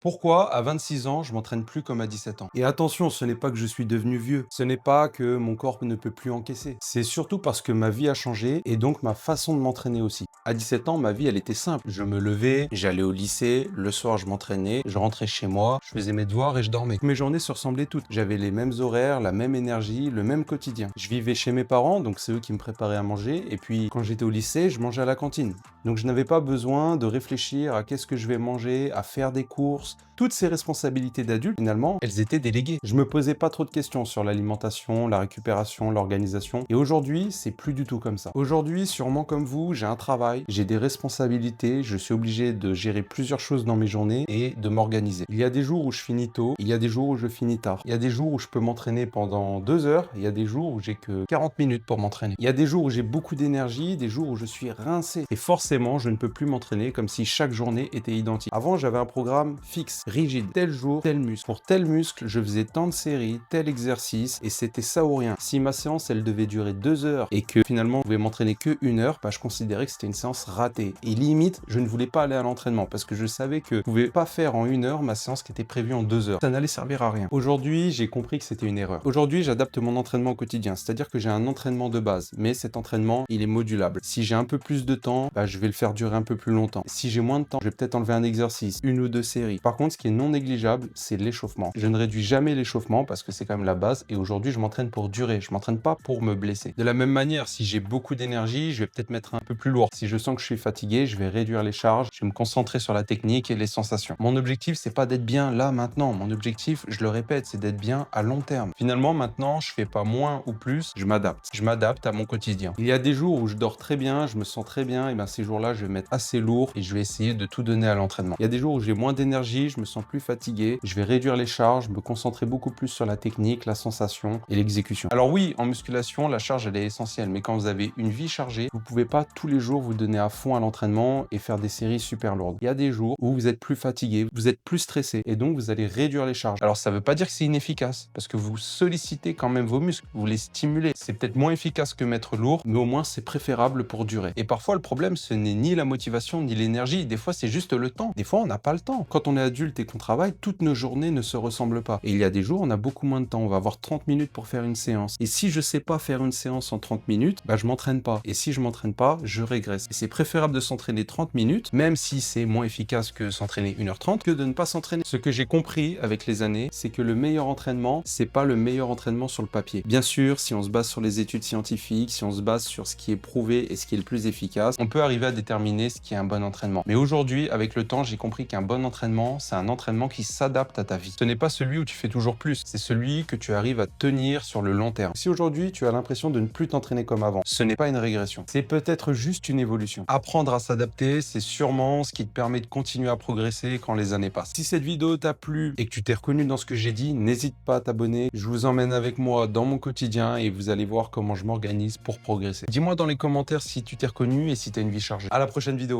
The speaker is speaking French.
Pourquoi, à 26 ans, je m'entraîne plus comme à 17 ans? Et attention, ce n'est pas que je suis devenu vieux, ce n'est pas que mon corps ne peut plus encaisser. C'est surtout parce que ma vie a changé et donc ma façon de m'entraîner aussi. À 17 ans, ma vie, elle était simple. Je me levais, j'allais au lycée, le soir, je m'entraînais, je rentrais chez moi, je faisais mes devoirs et je dormais. Mes journées se ressemblaient toutes. J'avais les mêmes horaires, la même énergie, le même quotidien. Je vivais chez mes parents, donc c'est eux qui me préparaient à manger. Et puis, quand j'étais au lycée, je mangeais à la cantine. Donc je n'avais pas besoin de réfléchir à qu'est-ce que je vais manger, à faire des courses. Toutes ces responsabilités d'adulte, finalement, elles étaient déléguées. Je me posais pas trop de questions sur l'alimentation, la récupération, l'organisation. Et aujourd'hui, c'est plus du tout comme ça. Aujourd'hui, sûrement comme vous, j'ai un travail, j'ai des responsabilités, je suis obligé de gérer plusieurs choses dans mes journées et de m'organiser. Il y a des jours où je finis tôt, il y a des jours où je finis tard. Il y a des jours où je peux m'entraîner pendant 2 heures, il y a des jours où j'ai que 40 minutes pour m'entraîner. Il y a des jours où j'ai beaucoup d'énergie, des jours où je suis rincé. Et forcément, je ne peux plus m'entraîner comme si chaque journée était identique. Avant, j'avais un programme fixe, rigide. Tel jour, tel muscle. Pour tel muscle, je faisais tant de séries, tel exercice, et c'était ça ou rien. Si ma séance, elle devait durer 2 heures et que finalement, je pouvais m'entraîner que 1 heure, bah, je considérais que c'était une séance ratée. Et limite, je ne voulais pas aller à l'entraînement parce que je savais que je pouvais pas faire en 1 heure ma séance qui était prévue en 2 heures. Ça n'allait servir à rien. Aujourd'hui, j'ai compris que c'était une erreur. Aujourd'hui, j'adapte mon entraînement au quotidien, c'est-à-dire que j'ai un entraînement de base, mais cet entraînement, il est modulable. Si j'ai un peu plus de temps, bah, je vais le faire durer un peu plus longtemps. Si j'ai moins de temps, je vais peut-être enlever un exercice, 1 ou 2 séries. Par contre, ce qui est non négligeable, c'est l'échauffement. Je ne réduis jamais l'échauffement parce que c'est quand même la base et aujourd'hui, je m'entraîne pour durer. Je m'entraîne pas pour me blesser. De la même manière, si j'ai beaucoup d'énergie, je vais peut-être mettre un peu plus lourd. Si je sens que je suis fatigué, je vais réduire les charges, je vais me concentrer sur la technique et les sensations. Mon objectif, c'est pas d'être bien là maintenant. Mon objectif, je le répète, c'est d'être bien à long terme. Finalement, maintenant, je fais pas moins ou plus, je m'adapte. Je m'adapte à mon quotidien. Il y a des jours où je dors très bien, je me sens très bien, et bien ces jours-là, je vais mettre assez lourd et je vais essayer de tout donner à l'entraînement. Il y a des jours où j'ai moins d'énergie, je me sens plus fatigué, je vais réduire les charges, me concentrer beaucoup plus sur la technique, la sensation et l'exécution. Alors oui, en musculation, la charge elle est essentielle, mais quand vous avez une vie chargée, vous pouvez pas tous les jours vous donner à fond à l'entraînement et faire des séries super lourdes. Il y a des jours où vous êtes plus fatigué, vous êtes plus stressé et donc vous allez réduire les charges. Alors ça veut pas dire que c'est inefficace parce que vous sollicitez quand même vos muscles, vous les stimulez. C'est peut-être moins efficace que mettre lourd, mais au moins c'est préférable pour durer. Et parfois le problème ce n'est ni la motivation ni l'énergie, des fois c'est juste le temps. Des fois on n'a pas le temps. Quand on est adulte et qu'on travaille, toutes nos journées ne se ressemblent pas. Et il y a des jours on a beaucoup moins de temps, on va avoir 30 minutes pour faire une séance. Et si je sais pas faire une séance en 30 minutes, bah je m'entraîne pas. Et si je m'entraîne pas, je régresse. Et c'est préférable de s'entraîner 30 minutes, même si c'est moins efficace que s'entraîner 1h30, que de ne pas s'entraîner. Ce que j'ai compris avec les années, c'est que le meilleur entraînement, c'est pas le meilleur entraînement sur le papier. Bien sûr, si on se base sur les études scientifiques, si on se base sur ce qui est prouvé et ce qui est le plus efficace, on peut arriver à déterminer ce qui est un bon entraînement. Mais aujourd'hui, avec le temps, j'ai compris qu'un bon entraînement, c'est un entraînement qui s'adapte à ta vie. Ce n'est pas celui où tu fais toujours plus, c'est celui que tu arrives à tenir sur le long terme. Si aujourd'hui, tu as l'impression de ne plus t'entraîner comme avant, ce n'est pas une régression, c'est peut-être juste une évolution. Apprendre à s'adapter, c'est sûrement ce qui te permet de continuer à progresser quand les années passent. Si cette vidéo t'a plu et que tu t'es reconnu dans ce que j'ai dit, n'hésite pas à t'abonner. Je vous emmène avec moi dans mon quotidien et vous allez voir comment je m'organise pour progresser. Dis-moi dans les commentaires si tu t'es reconnu et si tu as une vie chargée. À la prochaine vidéo.